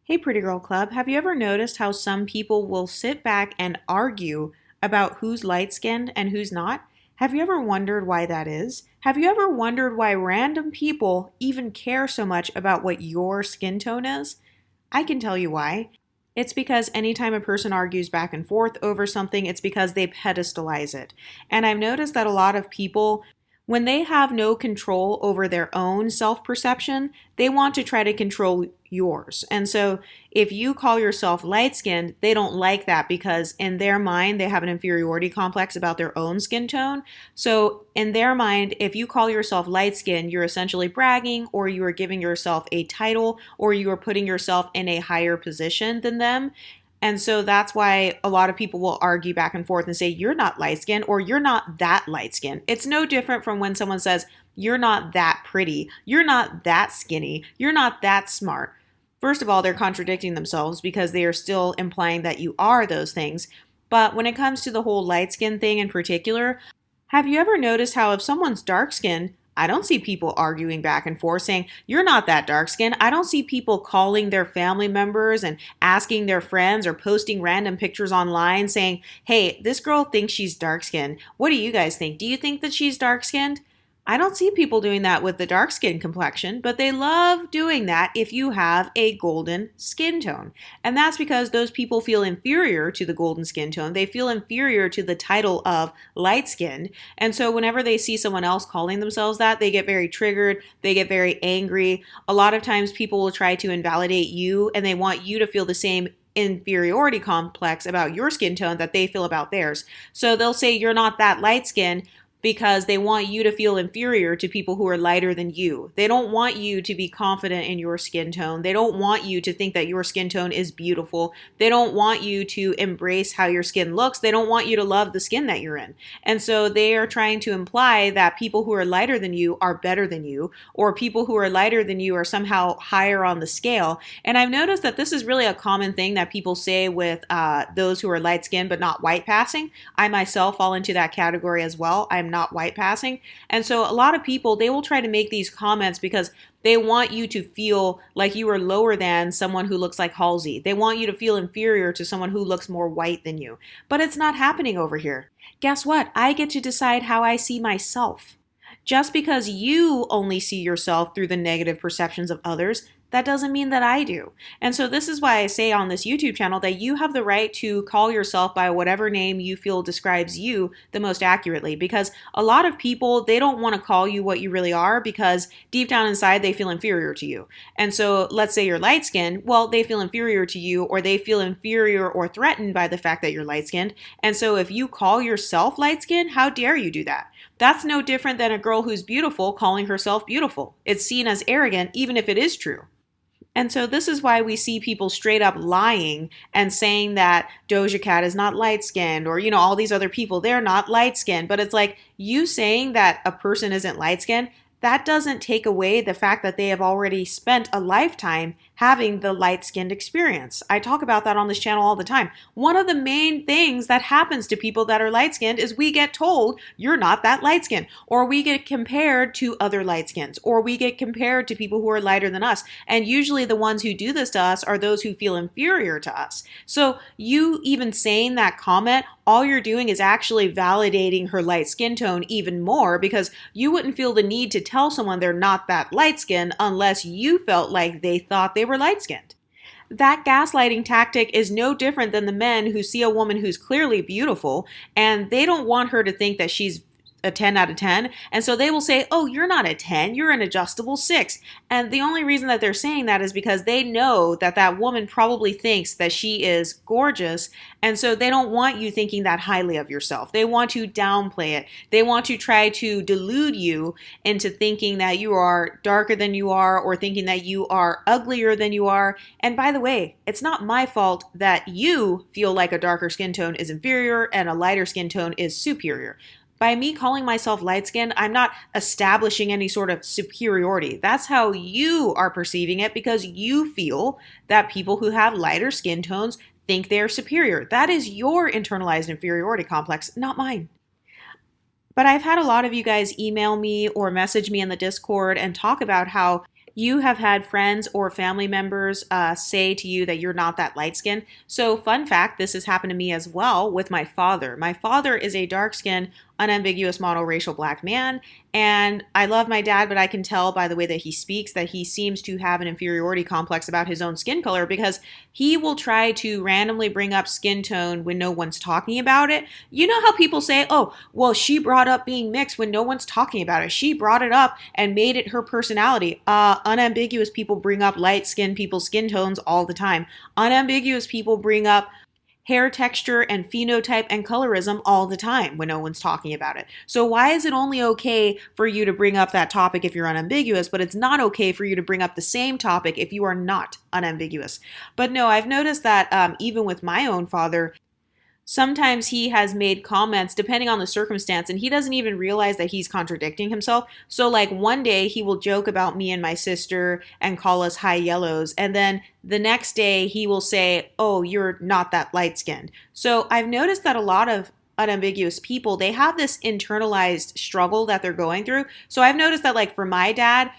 Hey, Pretty Girl Club, have you ever noticed how some people will sit back and argue about who's light skinned and who's not? Have you ever wondered why that is? Have you ever wondered why random people even care so much about what your skin tone is? I can tell you why. It's because anytime a person argues back and forth over something, it's because they pedestalize it. And I've noticed that a lot of people, when they have no control over their own self perception, they want to try to control yours. And so if you call yourself light skinned, they don't like that because in their mind, they have an inferiority complex about their own skin tone. So in their mind, if you call yourself light skinned, you're essentially bragging, or you are giving yourself a title, or you are putting yourself in a higher position than them. And so that's why a lot of people will argue back and forth and say, you're not light skinned or you're not that light skinned. It's no different from when someone says, you're not that pretty, you're not that skinny, you're not that smart. First of all, they're contradicting themselves because they are still implying that you are those things. But when it comes to the whole light skin thing in particular, have you ever noticed how if someone's dark skinned, I don't see people arguing back and forth saying, you're not that dark skinned. I don't see people calling their family members and asking their friends or posting random pictures online saying, hey, this girl thinks she's dark skinned. What do you guys think? Do you think that she's dark skinned? I don't see people doing that with the dark skin complexion, but they love doing that if you have a golden skin tone. And that's because those people feel inferior to the golden skin tone. They feel inferior to the title of light skinned. And so whenever they see someone else calling themselves that, they get very triggered, they get very angry. A lot of times people will try to invalidate you and they want you to feel the same inferiority complex about your skin tone that they feel about theirs. So they'll say you're not that light skinned because they want you to feel inferior to people who are lighter than you. They don't want you to be confident in your skin tone. They don't want you to think that your skin tone is beautiful. They don't want you to embrace how your skin looks. They don't want you to love the skin that you're in. And so they are trying to imply that people who are lighter than you are better than you, or people who are lighter than you are somehow higher on the scale. And I've noticed that this is really a common thing that people say with those who are light skinned but not white passing. I myself fall into that category as well. I'm not white passing. And so a lot of people, they will try to make these comments because they want you to feel like you are lower than someone who looks like Halsey. They want you to feel inferior to someone who looks more white than you. But it's not happening over here. Guess what? I get to decide how I see myself. Just because you only see yourself through the negative perceptions of others, that doesn't mean that I do. And so this is why I say on this YouTube channel that you have the right to call yourself by whatever name you feel describes you the most accurately, because a lot of people, they don't want to call you what you really are because deep down inside they feel inferior to you. And so let's say you're light skinned, well, they feel inferior to you, or they feel inferior or threatened by the fact that you're light skinned. And so if you call yourself light skinned, how dare you do that? That's no different than a girl who's beautiful calling herself beautiful. It's seen as arrogant, even if it is true. And so this is why we see people straight up lying and saying that Doja Cat is not light skinned, or, all these other people, they're not light skinned. But it's like you saying that a person isn't light skinned, that doesn't take away the fact that they have already spent a lifetime having the light-skinned experience. I talk about that on this channel all the time. One of the main things that happens to people that are light-skinned is we get told you're not that light-skinned, or we get compared to other light-skins, or we get compared to people who are lighter than us. And usually the ones who do this to us are those who feel inferior to us. So you even saying that comment, all you're doing is actually validating her light skin tone even more, because you wouldn't feel the need to tell someone they're not that light skinned unless you felt like they thought they were light skinned. That gaslighting tactic is no different than the men who see a woman who's clearly beautiful and they don't want her to think that she's a 10 out of 10. And so they will say, oh, you're not a 10, you're an adjustable 6. And the only reason that they're saying that is because they know that that woman probably thinks that she is gorgeous. And so they don't want you thinking that highly of yourself. They want to downplay it. They want to try to delude you into thinking that you are darker than you are, or thinking that you are uglier than you are. And by the way, it's not my fault that you feel like a darker skin tone is inferior and a lighter skin tone is superior. By me calling myself light-skinned, I'm not establishing any sort of superiority. That's how you are perceiving it because you feel that people who have lighter skin tones think they're superior. That is your internalized inferiority complex, not mine. But I've had a lot of you guys email me or message me in the Discord and talk about how you have had friends or family members say to you that you're not that light skinned. So, fun fact, this has happened to me as well with my father. My father is a dark skinned, unambiguous monoracial black man. And I love my dad, but I can tell by the way that he speaks that he seems to have an inferiority complex about his own skin color because he will try to randomly bring up skin tone when no one's talking about it. You know how people say, oh, well, she brought up being mixed when no one's talking about it. She brought it up and made it her personality. Unambiguous people bring up light skinned people's skin tones all the time. Unambiguous people bring up hair texture and phenotype and colorism all the time when no one's talking about it. So why is it only okay for you to bring up that topic if you're unambiguous, but it's not okay for you to bring up the same topic if you are not unambiguous? But no, I've noticed that even with my own father, sometimes he has made comments depending on the circumstance and he doesn't even realize that he's contradicting himself. So like one day he will joke about me and my sister and call us high yellows. And then the next day he will say, oh, you're not that light skinned. So I've noticed that a lot of unambiguous people, they have this internalized struggle that they're going through. So I've noticed that like for my dad,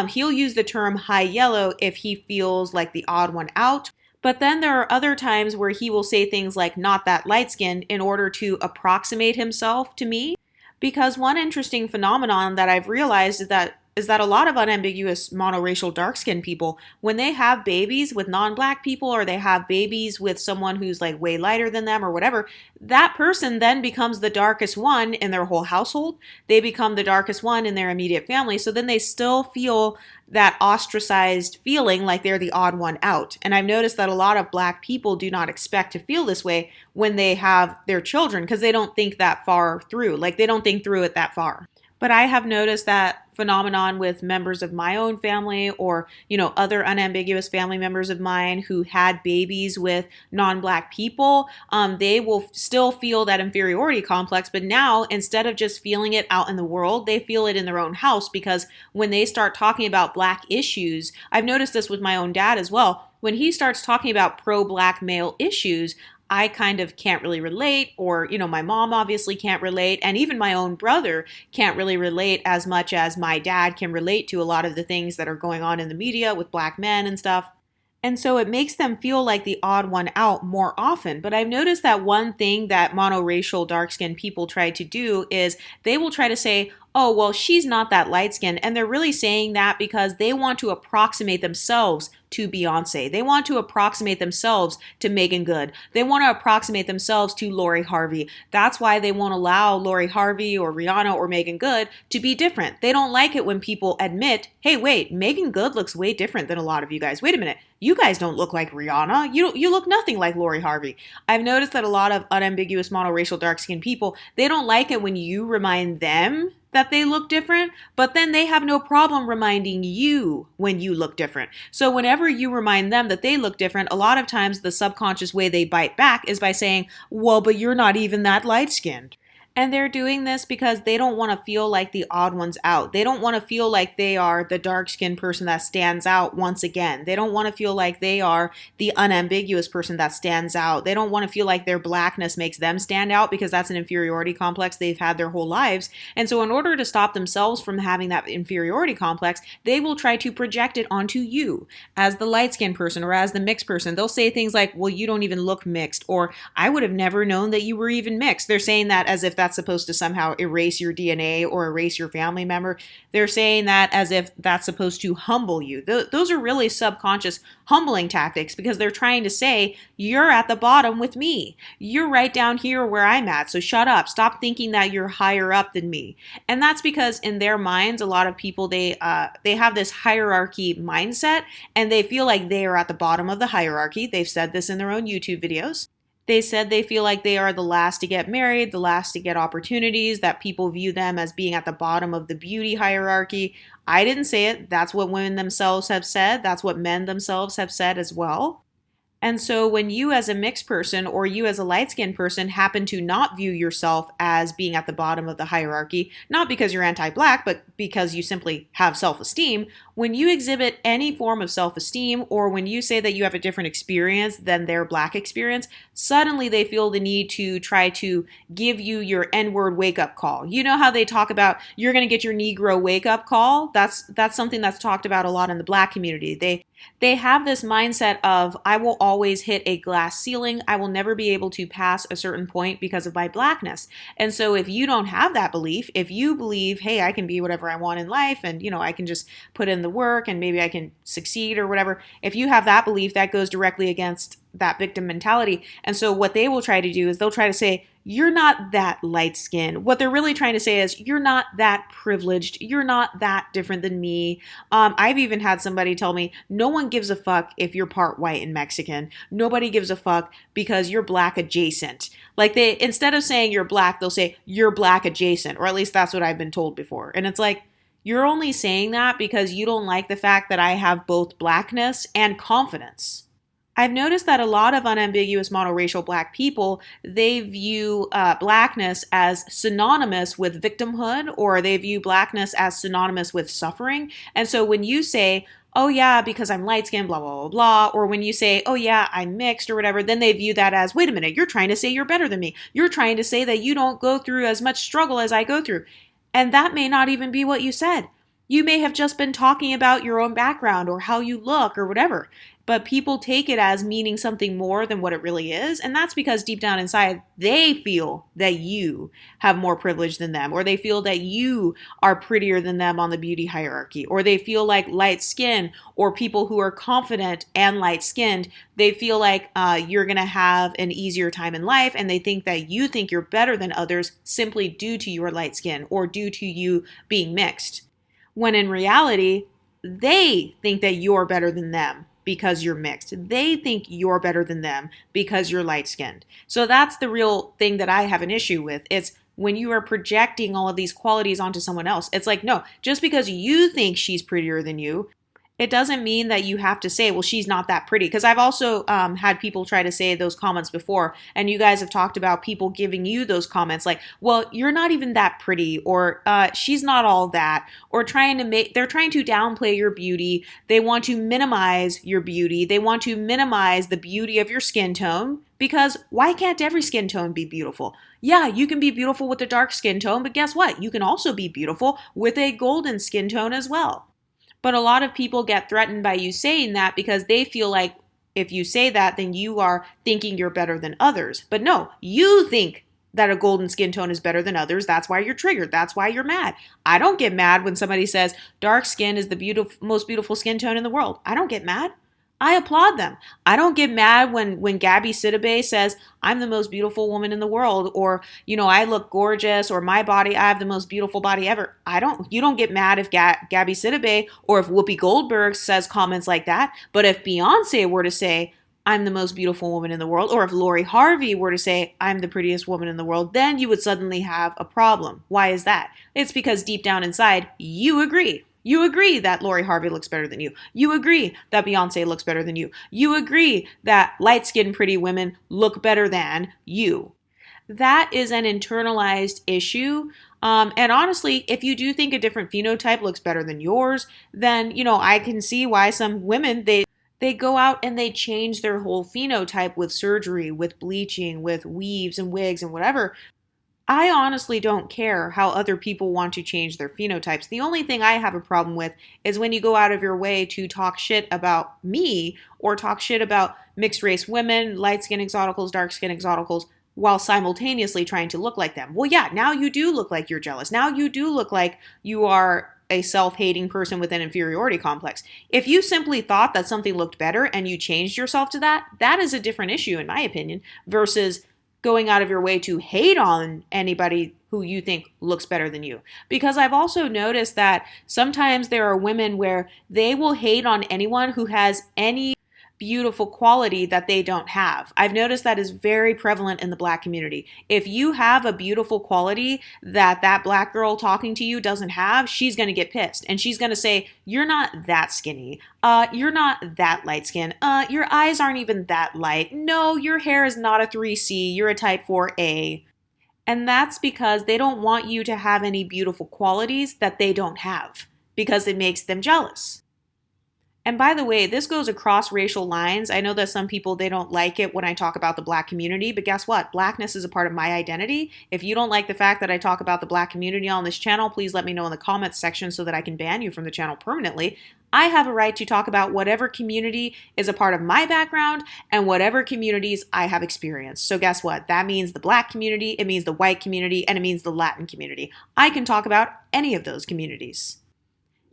he'll use the term high yellow if he feels like the odd one out. But then there are other times where he will say things like not that light skinned in order to approximate himself to me. Because one interesting phenomenon that I've realized is that a lot of unambiguous monoracial dark-skinned people, when they have babies with non-black people or they have babies with someone who's like way lighter than them or whatever, that person then becomes the darkest one in their whole household. They become the darkest one in their immediate family. So then they still feel that ostracized feeling like they're the odd one out. And I've noticed that a lot of black people do not expect to feel this way when they have their children because they don't think that far through. Like they don't think through it that far. But I have noticed that phenomenon with members of my own family or, other unambiguous family members of mine who had babies with non-black people. They will still feel that inferiority complex, but now instead of just feeling it out in the world, they feel it in their own house because when they start talking about black issues, I've noticed this with my own dad as well. When he starts talking about pro-black male issues, I kind of can't really relate, or, my mom obviously can't relate, and even my own brother can't really relate as much as my dad can relate to a lot of the things that are going on in the media with black men and stuff. And so it makes them feel like the odd one out more often. But I've noticed that one thing that monoracial dark-skinned people try to do is they will try to say, oh, well, she's not that light-skinned. And they're really saying that because they want to approximate themselves to Beyonce. They want to approximate themselves to Megan Good. They want to approximate themselves to Lori Harvey. That's why they won't allow Lori Harvey or Rihanna or Megan Good to be different. They don't like it when people admit, hey, wait, Megan Good looks way different than a lot of you guys. Wait a minute. You guys don't look like Rihanna. You look nothing like Lori Harvey. I've noticed that a lot of unambiguous monoracial dark-skinned people, they don't like it when you remind them that they look different, but then they have no problem reminding you when you look different. So whenever you remind them that they look different, a lot of times the subconscious way they bite back is by saying, well, but you're not even that light-skinned. And they're doing this because they don't want to feel like the odd ones out. They don't want to feel like they are the dark-skinned person that stands out once again. They don't want to feel like they are the unambiguous person that stands out. They don't want to feel like their blackness makes them stand out because that's an inferiority complex they've had their whole lives. And so in order to stop themselves from having that inferiority complex, they will try to project it onto you as the light-skinned person or as the mixed person. They'll say things like, well, you don't even look mixed, or I would have never known that you were even mixed. They're saying that as if that's supposed to somehow erase your DNA or erase your family member. They're saying that as if that's supposed to humble you. Those are really subconscious humbling tactics because they're trying to say, you're at the bottom with me. You're right down here where I'm at. So shut up. Stop thinking that you're higher up than me. And that's because in their minds, a lot of people, they have this hierarchy mindset and they feel like they are at the bottom of the hierarchy. They've said this in their own YouTube videos. They said they feel like they are the last to get married, the last to get opportunities, that people view them as being at the bottom of the beauty hierarchy. I didn't say it. That's what women themselves have said. That's what men themselves have said as well. And so when you as a mixed person or you as a light-skinned person happen to not view yourself as being at the bottom of the hierarchy, not because you're anti-black, but because you simply have self-esteem, When you exhibit any form of self-esteem, or when you say that you have a different experience than their black experience, suddenly they feel the need to try to give you your N-word wake-up call. You know how they talk about you're going to get your Negro wake-up call? That's something that's talked about a lot in the black community. They have this mindset of, I will always hit a glass ceiling. I will never be able to pass a certain point because of my blackness. And so if you don't have that belief, if you believe, hey, I can be whatever I want in life, and I can just put in the work and maybe I can succeed or whatever. If you have that belief, that goes directly against that victim mentality. And so what they will try to do is they'll try to say, you're not that light skinned. What they're really trying to say is, you're not that privileged. You're not that different than me. I've even had somebody tell me, no one gives a fuck if you're part white and Mexican. Nobody gives a fuck because you're black adjacent. Like, instead of saying you're black, they'll say you're black adjacent, or at least that's what I've been told before. And it's like, you're only saying that because you don't like the fact that I have both blackness and confidence. I've noticed that a lot of unambiguous monoracial black people, they view blackness as synonymous with victimhood, or they view blackness as synonymous with suffering. And so when you say, oh yeah, because I'm light skinned, blah, blah, blah, blah, or when you say, oh yeah, I'm mixed or whatever, then they view that as, wait a minute, you're trying to say you're better than me. You're trying to say that you don't go through as much struggle as I go through. And that may not even be what you said. You may have just been talking about your own background or how you look or whatever. But people take it as meaning something more than what it really is. And that's because deep down inside, they feel that you have more privilege than them, or they feel that you are prettier than them on the beauty hierarchy, or they feel like light skin, or people who are confident and light skinned, they feel like you're going to have an easier time in life. And they think that you think you're better than others simply due to your light skin or due to you being mixed. When in reality, they think that you're better than them because you're mixed. They think you're better than them because you're light skinned. So that's the real thing that I have an issue with. It's when you are projecting all of these qualities onto someone else. It's like, no, just because you think she's prettier than you, it doesn't mean that you have to say, well, she's not that pretty. Because I've also had people try to say those comments before, and you guys have talked about people giving you those comments like, well, you're not even that pretty, or she's not all that, or they're trying to downplay your beauty. They want to minimize your beauty. They want to minimize the beauty of your skin tone, because why can't every skin tone be beautiful? Yeah, you can be beautiful with a dark skin tone, but guess what? You can also be beautiful with a golden skin tone as well. But a lot of people get threatened by you saying that because they feel like if you say that, then you are thinking you're better than others. But no, you think that a golden skin tone is better than others. That's why you're triggered. That's why you're mad. I don't get mad when somebody says dark skin is the most beautiful skin tone in the world. I don't get mad. I applaud them. I don't get mad when Gabby Sidibe says, I'm the most beautiful woman in the world, or, I look gorgeous, or my body, I have the most beautiful body ever. You don't get mad if Gabby Sidibe or if Whoopi Goldberg says comments like that. But if Beyonce were to say, I'm the most beautiful woman in the world, or if Lori Harvey were to say, I'm the prettiest woman in the world, then you would suddenly have a problem. Why is that? It's because deep down inside, you agree. You agree that Lori Harvey looks better than you. You agree that Beyonce looks better than you. You agree that light-skinned pretty women look better than you. That is an internalized issue. And honestly, if you do think a different phenotype looks better than yours, then, I can see why some women, they go out and they change their whole phenotype with surgery, with bleaching, with weaves and wigs and whatever. I honestly don't care how other people want to change their phenotypes. The only thing I have a problem with is when you go out of your way to talk shit about me or talk shit about mixed race women, light skin exoticals, dark skin exoticals, while simultaneously trying to look like them. Well, yeah, now you do look like you're jealous. Now you do look like you are a self-hating person with an inferiority complex. If you simply thought that something looked better and you changed yourself to that, that is a different issue in my opinion, versus going out of your way to hate on anybody who you think looks better than you. Because I've also noticed that sometimes there are women where they will hate on anyone who has any beautiful quality that they don't have. I've noticed that is very prevalent in the Black community. If you have a beautiful quality that Black girl talking to you doesn't have, she's going to get pissed. And she's going to say, you're not that skinny. You're not that light skin. Your eyes aren't even that light. No, your hair is not a 3C. You're a type 4A. And that's because they don't want you to have any beautiful qualities that they don't have, because it makes them jealous. And by the way, this goes across racial lines. I know that some people they don't like it when I talk about the black community, but guess what? Blackness is a part of my identity. If you don't like the fact that I talk about the black community on this channel, please let me know in the comments section so that I can ban you from the channel permanently. I have a right to talk about whatever community is a part of my background and whatever communities I have experienced. So guess what? That means the black community, it means the white community, and it means the Latin community. I can talk about any of those communities.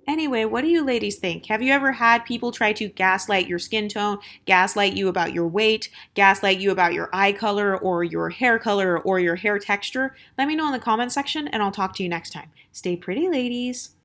Anyway, what do you ladies think? Have you ever had people try to gaslight your skin tone, gaslight you about your weight, gaslight you about your eye color or your hair color or your hair texture? Let me know in the comment section and I'll talk to you next time. Stay pretty, ladies.